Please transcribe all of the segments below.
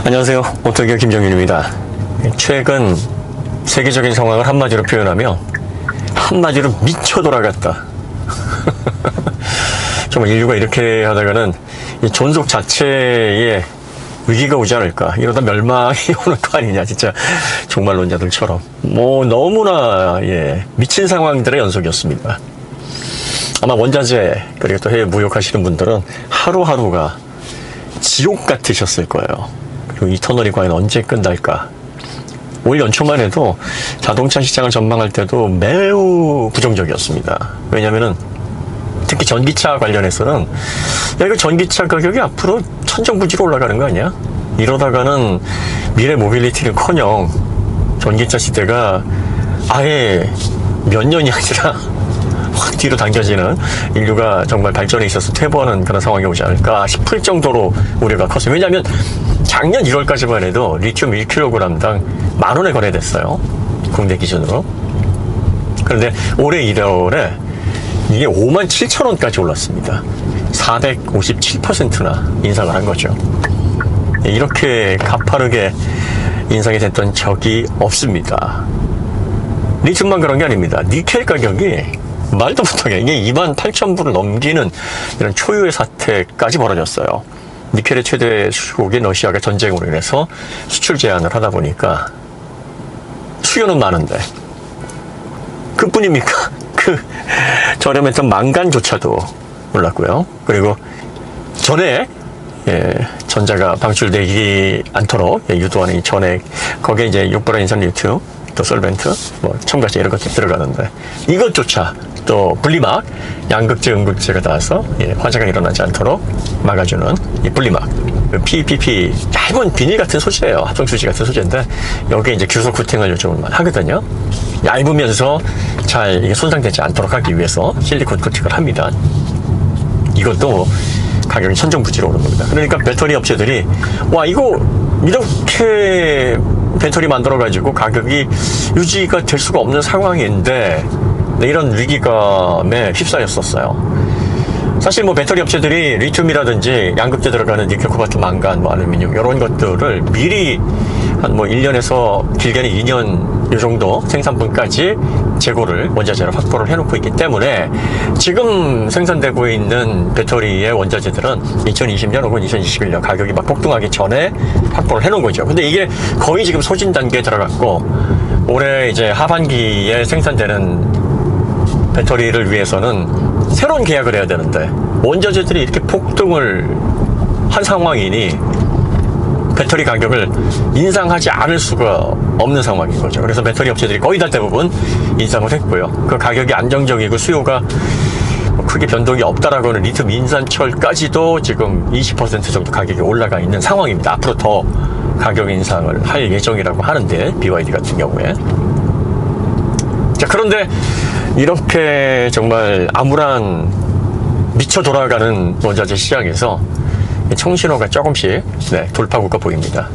안녕하세요. 오토기어 김정윤입니다. 최근 세계적인 상황을 한마디로 표현하면 한마디로 미쳐 돌아갔다. 정말 인류가 이렇게 하다가는 이 존속 자체에 위기가 오지 않을까, 이러다 멸망이 오는 거 아니냐, 진짜 종말론자들처럼 너무나 미친 상황들의 연속이었습니다. 아마 원자재 그리고 또 해외 무역하시는 분들은 하루하루가 지옥 같으셨을 거예요. 그리고 이 터널이 과연 언제 끝날까? 올 연초만 해도 자동차 시장을 전망할 때도 매우 부정적이었습니다. 왜냐면은 특히 전기차 관련해서는 이거 전기차 가격이 앞으로 천정부지로 올라가는 거 아니야? 이러다가는 미래 모빌리티는커녕 전기차 시대가 아예 몇 년이 아니라 확 뒤로 당겨지는, 인류가 정말 발전에 있어서 퇴보하는 그런 상황이 오지 않을까 싶을 정도로 우려가 컸어요. 왜냐하면 작년 1월까지만 해도 리튬 1kg당 10,000원에 거래됐어요, 국내 기준으로. 그런데 올해 1월에 이게 57,000원까지 올랐습니다. 457%나 인상을 한 거죠. 이렇게 가파르게 인상이 됐던 적이 없습니다. 리튬만 그런 게 아닙니다. 니켈 가격이 말도 못하게 이게 28,000불을 넘기는 이런 초유의 사태까지 벌어졌어요. 니켈의 최대 수출국인 러시아가 전쟁으로 인해서 수출 제한을 하다 보니까 수요는 많은데 그뿐입니까? 그 저렴했던 망간조차도 올랐고요. 그리고 전에 전자가 방출되지 않도록 유도하는 이 전액, 거기에 이제 육불화인산 리튬, 또 솔벤트, 첨가제 이런 것들 들어가는데 이것조차 또 분리막, 양극재, 음극재가 닿아서 화재가 일어나지 않도록 막아주는 이 분리막, PPP, 얇은 비닐 같은 소재예요. 합성수지 같은 소재인데 여기에 이제 규석 코팅을 요즘은 하거든요. 얇으면서 잘 이게 손상되지 않도록 하기 위해서 실리콘 코팅을 합니다. 이것도 가격이 천정부지로 오른 겁니다. 그러니까 배터리 업체들이 이거 이렇게 배터리 만들어가지고 가격이 유지가 될 수가 없는 상황인데 이런 위기감에 휩싸였었어요. 사실 배터리 업체들이 리튬이라든지 양극재 들어가는 니켈, 코발트, 망간, 알루미늄 이런 것들을 미리 한 1년에서 길게는 2년 이 정도 생산분까지 재고를, 원자재를 확보를 해놓고 있기 때문에 지금 생산되고 있는 배터리의 원자재들은 2020년 혹은 2021년 가격이 막 폭등하기 전에 확보를 해놓은 거죠. 근데 이게 거의 지금 소진 단계에 들어갔고 올해 이제 하반기에 생산되는 배터리를 위해서는 새로운 계약을 해야 되는데 원자재들이 이렇게 폭등을 한 상황이니 배터리 가격을 인상하지 않을 수가 없는 상황인 거죠. 그래서 배터리 업체들이 거의 다 대부분 인상을 했고요. 그 가격이 안정적이고 수요가 크게 변동이 없다라고 하는 리튬 인산철까지도 지금 20% 정도 가격이 올라가 있는 상황입니다. 앞으로 더 가격 인상을 할 예정이라고 하는데, BYD 같은 경우에. 자, 그런데 이렇게 정말 암울한 미쳐 돌아가는 원자재 시장에서 청신호가 조금씩 돌파구가 보입니다.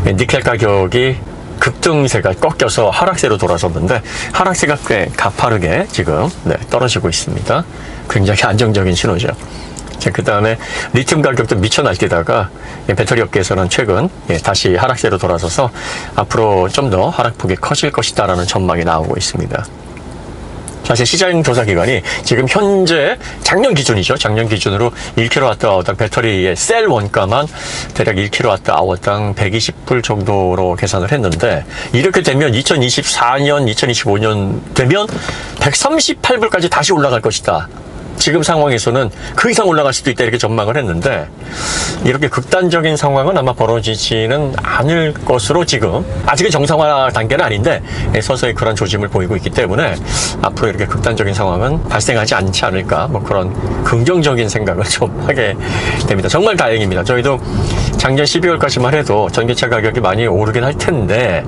니켈 가격이 급등세가 꺾여서 하락세로 돌아섰는데 하락세가 꽤 가파르게 지금 떨어지고 있습니다. 굉장히 안정적인 신호죠. 그 다음에 리튬 가격도 미쳐 날뛰다가 배터리 업계에서는 최근 다시 하락세로 돌아서서 앞으로 좀 더 하락폭이 커질 것이다라는 전망이 나오고 있습니다. 사실 시장 조사기관이 지금 현재 작년 기준이죠. 작년 기준으로 1kWh당 배터리의 셀 원가만 대략 1kWh당 120불 정도로 계산을 했는데 이렇게 되면 2024년, 2025년 되면 138불까지 다시 올라갈 것이다. 지금 상황에서는 그 이상 올라갈 수도 있다 이렇게 전망을 했는데 이렇게 극단적인 상황은 아마 벌어지지는 않을 것으로 지금 아직은 정상화 단계는 아닌데 서서히 그런 조짐을 보이고 있기 때문에 앞으로 이렇게 극단적인 상황은 발생하지 않지 않을까 그런 긍정적인 생각을 좀 하게 됩니다. 정말 다행입니다. 저희도 작년 12월까지만 해도 전기차 가격이 많이 오르긴 할 텐데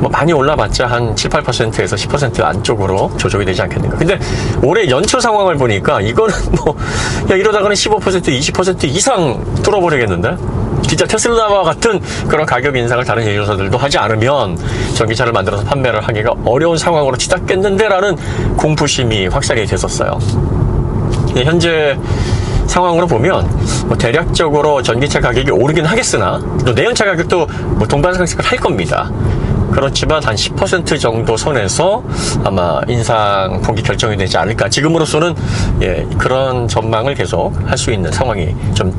많이 올라봤자 한 7, 8%에서 10% 안쪽으로 조정이 되지 않겠는가. 근데 올해 연초 상황을 보니까 이거는 이러다가는 15%, 20% 이상 뚫어버리겠는데? 진짜 테슬라와 같은 그런 가격 인상을 다른 제조사들도 하지 않으면 전기차를 만들어서 판매를 하기가 어려운 상황으로 치닫겠는데 라는 공포심이 확산이 됐었어요. 현재 상황으로 보면 뭐 대략적으로 전기차 가격이 오르긴 하겠으나 또 내연차 가격도 뭐 동반상승을 할 겁니다. 그렇지만 한 10% 정도 선에서 아마 인상폭이 결정이 되지 않을까. 지금으로서는 그런 전망을 계속 할 수 있는 상황이 좀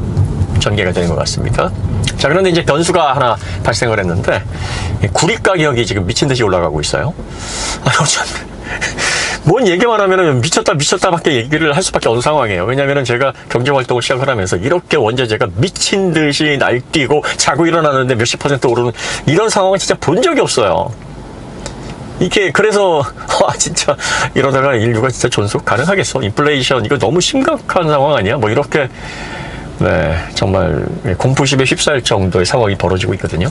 전개가 되는 것 같습니다. 자, 그런데 이제 변수가 하나 발생을 했는데 구리 가격이 지금 미친 듯이 올라가고 있어요. 뭔 얘기만 하면은 미쳤다밖에 얘기를 할 수밖에 없는 상황이에요. 왜냐면은 제가 경제활동을 시작을 하면서 이렇게 원자재가 미친 듯이 날뛰고 자고 일어나는데 몇십 % 오르는 이런 상황은 진짜 본 적이 없어요. 이게 그래서 진짜 이러다가 인류가 진짜 존속 가능하겠어? 인플레이션 이거 너무 심각한 상황 아니야? 뭐 이렇게 정말 공포심에 휩싸일 정도의 상황이 벌어지고 있거든요.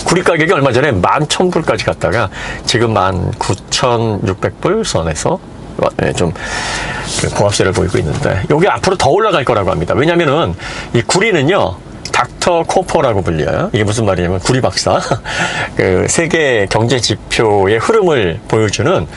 구리 가격이 얼마 전에 11,000불까지 갔다가 지금 19,600불 선에서 좀 고압세를 보이고 있는데 여기 앞으로 더 올라갈 거라고 합니다. 왜냐면은 이 구리는요 닥터 코퍼라고 불려요. 이게 무슨 말이냐면 구리 박사. 그 세계 경제 지표의 흐름을 보여주는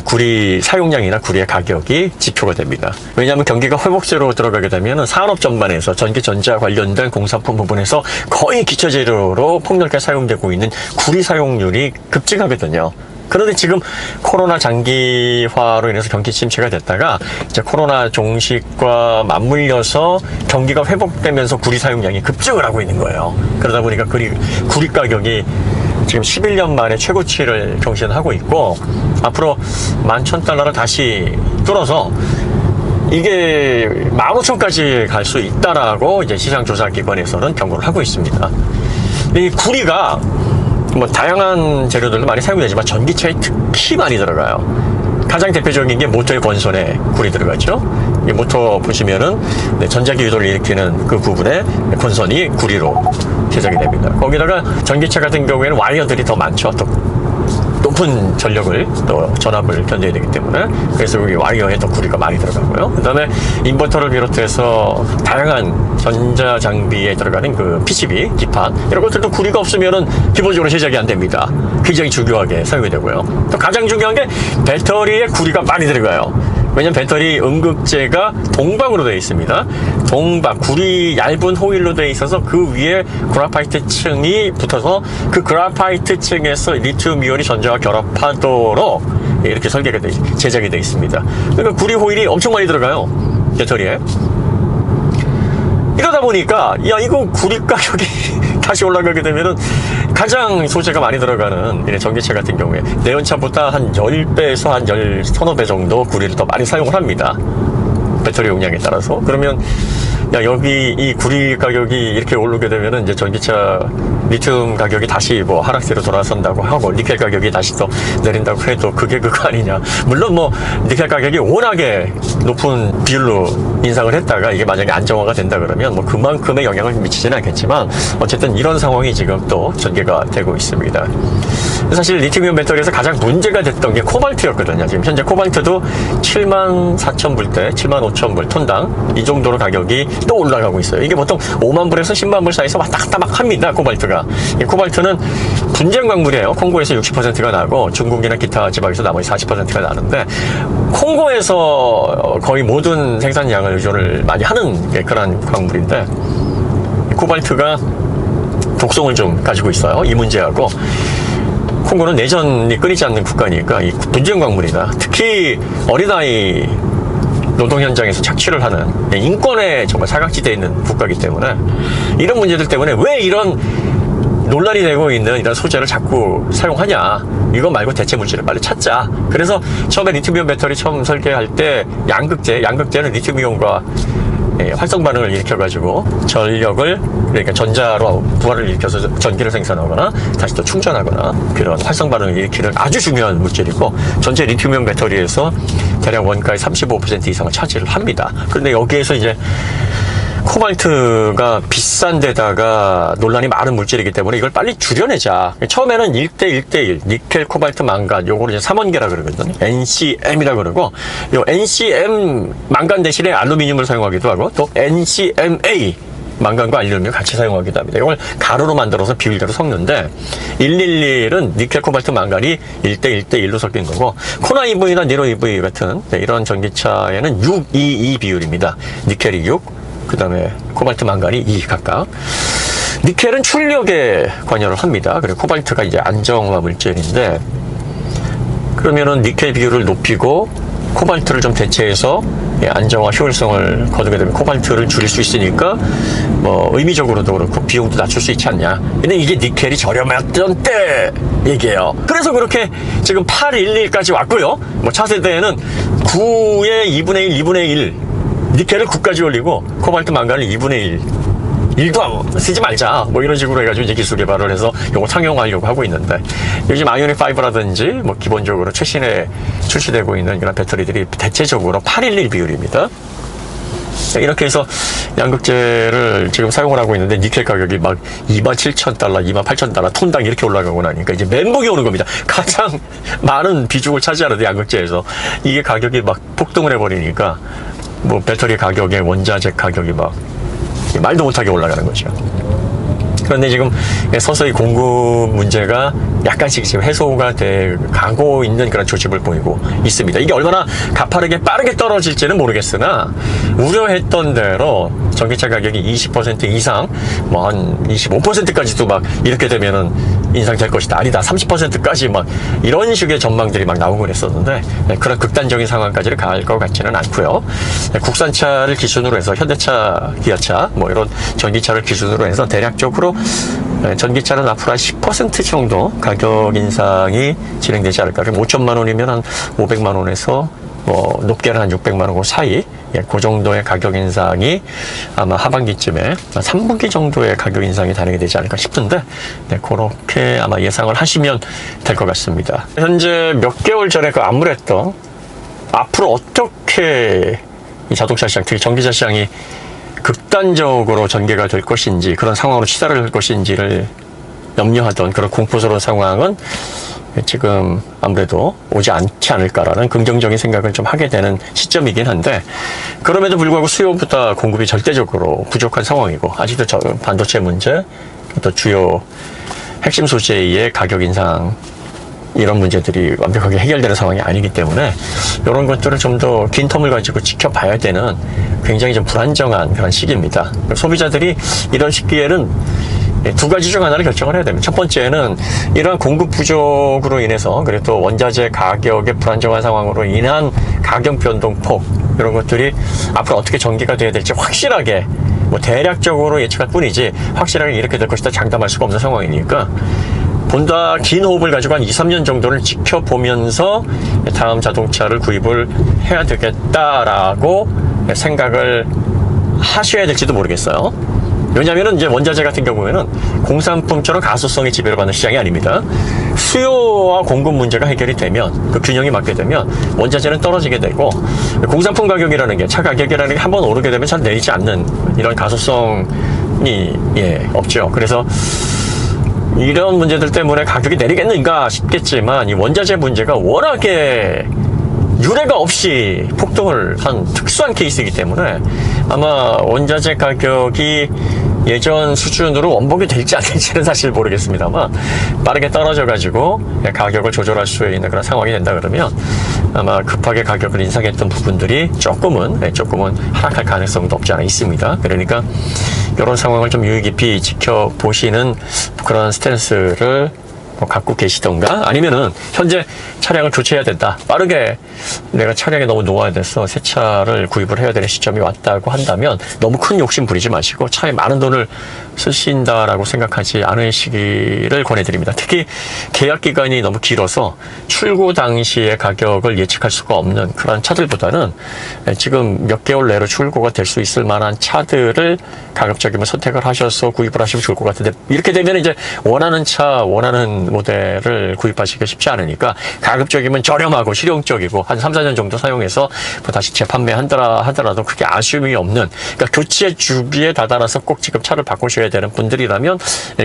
구리 사용량이나 구리의 가격이 지표가 됩니다. 왜냐하면 경기가 회복세로 들어가게 되면 산업 전반에서 전기 전자 관련된 공산품 부분에서 거의 기초재료로 폭넓게 사용되고 있는 구리 사용률이 급증하거든요. 그런데 지금 코로나 장기화로 인해서 경기 침체가 됐다가 이제 코로나 종식과 맞물려서 경기가 회복되면서 구리 사용량이 급증을 하고 있는 거예요. 그러다 보니까 구리 가격이 지금 11년 만에 최고치를 경신하고 있고 앞으로 11,000달러를 다시 뚫어서 이게 15,000까지 갈 수 있다라고 이제 시장조사기관에서는 경고를 하고 있습니다. 이 구리가 뭐 다양한 재료들도 많이 사용되지만 전기차에 특히 많이 들어가요. 가장 대표적인 게 모터의 권선에 구리 들어가죠. 이 모터 보시면은 전자기 유도를 일으키는 그 부분에 권선이 구리로 제작이 됩니다. 거기다가 전기차 같은 경우에는 와이어들이 더 많죠. 또 높은 전력을 또 전압을 견뎌야 되기 때문에 그래서 여기 와이어에 또 구리가 많이 들어가고요. 그 다음에 인버터를 비롯해서 다양한 전자 장비에 들어가는 그 PCB, 기판 이런 것들도 구리가 없으면은 기본적으로 제작이 안 됩니다. 굉장히 중요하게 사용이 되고요. 또 가장 중요한 게 배터리에 구리가 많이 들어가요. 왜냐면 배터리 음극재가 동방으로 되어 있습니다. 동방, 구리 얇은 호일로 되어 있어서 그 위에 그라파이트 층이 붙어서 그 그라파이트 층에서 리튬 이온이 전자와 결합하도록 이렇게 설계가 제작이 되어 있습니다. 그러니까 구리 호일이 엄청 많이 들어가요. 배터리에. 이러다 보니까 이거 구리 가격이 다시 올라가게 되면은 가장 소재가 많이 들어가는 전기차 같은 경우에 내연차보다 한 10배에서 한 10~15배 정도 구리를 더 많이 사용을 합니다. 배터리 용량에 따라서. 그러면 여기 이 구리 가격이 이렇게 오르게 되면은 이제 전기차 리튬 가격이 다시 뭐 하락세로 돌아선다고 하고 니켈 가격이 다시 또 내린다고 해도 그게 그거 아니냐. 물론 뭐 니켈 가격이 워낙에 높은 비율로 인상을 했다가 이게 만약에 안정화가 된다 그러면 뭐 그만큼의 영향을 미치지는 않겠지만 어쨌든 이런 상황이 지금 또 전개가 되고 있습니다. 사실 리튬이온 배터리에서 가장 문제가 됐던 게 코발트였거든요. 지금 현재 코발트도 74,000불대, 75,000불 톤당 이 정도로 가격이 또 올라가고 있어요. 이게 보통 5만 불에서 10만 불 사이에서 왔다 갔다 막 합니다. 코발트가. 이 코발트는 분쟁 광물이에요. 콩고에서 60%가 나고 중국이나 기타 지방에서 나머지 40%가 나는데 콩고에서 거의 모든 생산량을 의존을 많이 하는 그런 광물인데 코발트가 독성을 좀 가지고 있어요. 이 문제하고 콩고는 내전이 끊이지 않는 국가니까 이 분쟁 광물이다. 특히 어린아이 노동 현장에서 착취를 하는 인권에 정말 사각지대에 있는 국가이기 때문에 이런 문제들 때문에 왜 이런 논란이 되고 있는 이런 소재를 자꾸 사용하냐. 이거 말고 대체 물질을 빨리 찾자. 그래서 처음에 리튬이온 배터리 처음 설계할 때 양극재는 리튬이온과 활성 반응을 일으켜가지고 전력을 그러니까 전자로 부하를 일으켜서 전기를 생산하거나 다시 또 충전하거나 그런 활성 반응을 일으키는 아주 중요한 물질이고 전체 리튬이온 배터리에서 대략 원가의 35% 이상을 차지를 합니다. 그런데 여기에서 이제 코발트가 비싼 데다가 논란이 많은 물질이기 때문에 이걸 빨리 줄여내자. 처음에는 1:1:1 니켈, 코발트, 망간 요거를 이제 3원계라 그러거든요. NCM이라 그러고 요 NCM 망간 대신에 알루미늄을 사용하기도 하고 또 NCMA 망간과 알루미늄 같이 사용하기도 합니다. 이걸 가루로 만들어서 비율대로 섞는데 111은 니켈, 코발트, 망간이 1대1대1로 섞인 거고 코나 EV나 니로 EV 같은 이런 전기차에는 622 비율입니다. 니켈이 6, 그 다음에 코발트, 망간이 2 각각. 니켈은 출력에 관여를 합니다. 그리고 코발트가 이제 안정화 물질인데 그러면은 니켈 비율을 높이고 코발트를 좀 대체해서 안정화 효율성을 거두게 되면 코발트를 줄일 수 있으니까 뭐 의미적으로도 그렇고 비용도 낮출 수 있지 않냐. 근데 이게 니켈이 저렴했던 때 얘기예요. 그래서 그렇게 지금 811까지 왔고요. 뭐 차세대에는 9의 2분의 1, 2분의 1 니켈을 9까지 올리고 코발트, 망간을 2분의 1 1도 쓰지 말자 뭐 이런 식으로 해가지고 이제 기술 개발을 해서 요거 상용화하려고 하고 있는데 요즘 아이오닉 5라든지 뭐 기본적으로 최신에 출시되고 있는 이런 배터리들이 대체적으로 811 비율입니다. 이렇게 해서 양극재를 지금 사용을 하고 있는데 니켈 가격이 막 27,000달러, 28,000달러 톤당 이렇게 올라가고 나니까 이제 멘붕이 오는 겁니다. 가장 많은 비중을 차지하는 양극재에서 이게 가격이 막 폭등을 해버리니까 뭐 배터리 가격에 원자재 가격이 막 말도 못하게 올라가는 거죠. 그런데 지금 서서히 공급 문제가 약간씩 지금 해소가 돼 가고 있는 그런 조짐을 보이고 있습니다. 이게 얼마나 가파르게 빠르게 떨어질지는 모르겠으나 우려했던 대로 전기차 가격이 20% 이상 뭐 한 25%까지도 막 이렇게 되면은 인상될 것이다. 아니다. 30%까지 막 이런 식의 전망들이 막 나오곤 했었는데 그런 극단적인 상황까지를 갈 것 같지는 않고요. 국산차를 기준으로 해서 현대차, 기아차 뭐 이런 전기차를 기준으로 해서 대략적으로 전기차는 앞으로 한 10% 정도 가격 인상이 진행되지 않을까. 5천만 원이면 한 500만 원에서 뭐 높게는 한 600만 원 그 사이, 그 정도의 가격 인상이 아마 하반기쯤에 3분기 정도의 가격 인상이 단행이 되지 않을까 싶은데 그렇게 아마 예상을 하시면 될 것 같습니다. 현재 몇 개월 전에 그 암울했던 앞으로 어떻게 이 자동차 시장, 특히 전기차 시장이 극단적으로 전개가 될 것인지 그런 상황으로 치달을 할 것인지를 염려하던 그런 공포스러운 상황은 지금 아무래도 오지 않지 않을까라는 긍정적인 생각을 좀 하게 되는 시점이긴 한데 그럼에도 불구하고 수요보다 공급이 절대적으로 부족한 상황이고 아직도 반도체 문제 또 주요 핵심 소재의 가격 인상 이런 문제들이 완벽하게 해결되는 상황이 아니기 때문에 이런 것들을 좀 더 긴 텀을 가지고 지켜봐야 되는 굉장히 좀 불안정한 그런 시기입니다. 소비자들이 이런 시기에는 두 가지 중 하나를 결정을 해야 됩니다. 첫 번째는 이러한 공급 부족으로 인해서 그리고 또 원자재 가격의 불안정한 상황으로 인한 가격 변동폭 이런 것들이 앞으로 어떻게 전개가 돼야 될지 확실하게 뭐 대략적으로 예측할 뿐이지 확실하게 이렇게 될 것이다 장담할 수가 없는 상황이니까 보다 긴 호흡을 가지고 한 2, 3년 정도를 지켜보면서 다음 자동차를 구입을 해야 되겠다라고 생각을 하셔야 될지도 모르겠어요. 왜냐하면 이제 원자재 같은 경우에는 공산품처럼 가소성의 지배를 받는 시장이 아닙니다. 수요와 공급 문제가 해결이 되면 그 균형이 맞게 되면 원자재는 떨어지게 되고 공산품 가격이라는 게 차 가격이라는 게 한번 오르게 되면 잘 내리지 않는 이런 가소성이 없죠. 그래서 이런 문제들 때문에 가격이 내리겠는가 싶겠지만 이 원자재 문제가 워낙에 유례가 없이 폭등을 한 특수한 케이스이기 때문에 아마 원자재 가격이 예전 수준으로 원복이 될지 안 될지는 사실 모르겠습니다만 빠르게 떨어져가지고 가격을 조절할 수 있는 그런 상황이 된다 그러면 아마 급하게 가격을 인상했던 부분들이 조금은 하락할 가능성도 없지 않아 있습니다. 그러니까 이런 상황을 좀 유의 깊이 지켜보시는 그런 스탠스를 갖고 계시던가 아니면은 현재 차량을 교체해야 된다. 빠르게 내가 차량에 너무 노화돼서 새 차를 구입을 해야 되는 시점이 왔다고 한다면 너무 큰 욕심 부리지 마시고 차에 많은 돈을 쓰신다라고 생각하지 않으시기를 권해드립니다. 특히 계약 기간이 너무 길어서 출고 당시의 가격을 예측할 수가 없는 그런 차들보다는 지금 몇 개월 내로 출고가 될 수 있을 만한 차들을 가급적이면 선택을 하셔서 구입을 하시면 좋을 것 같은데 이렇게 되면 이제 원하는 차, 원하는 이런 모델을 구입하시기가 쉽지 않으니까 가급적이면 저렴하고 실용적이고 한 3, 4년 정도 사용해서 뭐 다시 재판매한다 하더라도 그게 아쉬움이 없는, 그러니까 교체 주기에 다다라서 꼭 지금 차를 바꾸셔야 되는 분들이라면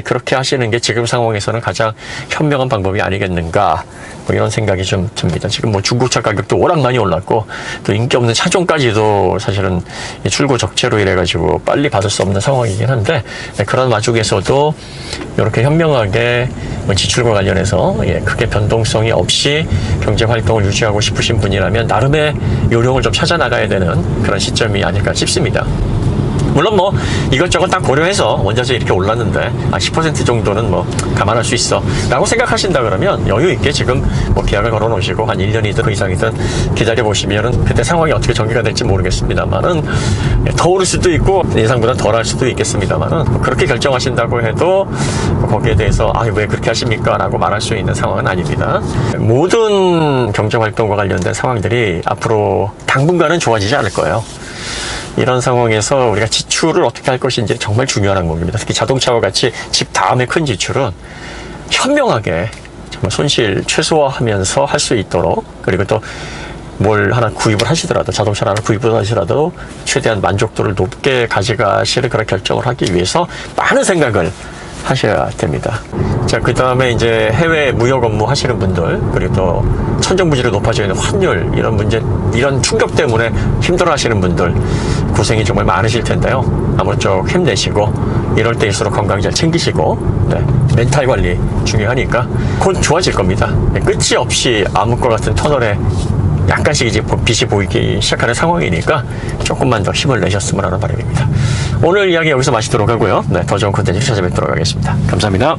그렇게 하시는 게 지금 상황에서는 가장 현명한 방법이 아니겠는가, 뭐 이런 생각이 좀 듭니다. 지금 뭐 중고차 가격도 워낙 많이 올랐고 또 인기 없는 차종까지도 사실은 출고 적체로 이래가지고 빨리 받을 수 없는 상황이긴 한데, 그런 와중에서도 이렇게 현명하게 지출과 관련해서 크게 변동성이 없이 경제 활동을 유지하고 싶으신 분이라면 나름의 요령을 좀 찾아 나가야 되는 그런 시점이 아닐까 싶습니다. 물론 뭐 이것저것 다 고려해서 원자재 이렇게 올랐는데 10% 정도는 뭐 감안할 수 있어 라고 생각하신다 그러면 여유 있게 지금 뭐 계약을 걸어 놓으시고 한 1년이든 그 이상이든 기다려 보시면은 그때 상황이 어떻게 전개가 될지 모르겠습니다만은 더 오를 수도 있고 예상보다 덜 할 수도 있겠습니다만은 그렇게 결정하신다고 해도 거기에 대해서 왜 그렇게 하십니까 라고 말할 수 있는 상황은 아닙니다. 모든 경제활동과 관련된 상황들이 앞으로 당분간은 좋아지지 않을 거예요. 이런 상황에서 우리가 지출을 어떻게 할 것인지 정말 중요한 항목입니다. 특히 자동차와 같이 집 다음에 큰 지출은 현명하게 정말 손실 최소화하면서 할 수 있도록, 그리고 또 뭘 하나 구입을 하시더라도, 자동차를 하나 구입을 하시더라도 최대한 만족도를 높게 가져가시는 그런 결정을 하기 위해서 많은 생각을 하셔야 됩니다. 자, 그 다음에 이제 해외 무역 업무 하시는 분들, 그리고 또 천정부지로 높아져 있는 환율, 이런 문제, 이런 충격 때문에 힘들어 하시는 분들, 고생이 정말 많으실 텐데요. 아무쪼록 힘내시고, 이럴 때일수록 건강 잘 챙기시고, 멘탈 관리 중요하니까 곧 좋아질 겁니다. 끝이 없이 암흑과 같은 터널에 약간씩 이제 빛이 보이기 시작하는 상황이니까 조금만 더 힘을 내셨으면 하는 바람입니다. 오늘 이야기 여기서 마치도록 하고요. 더 좋은 콘텐츠를 찾아뵙도록 하겠습니다. 감사합니다.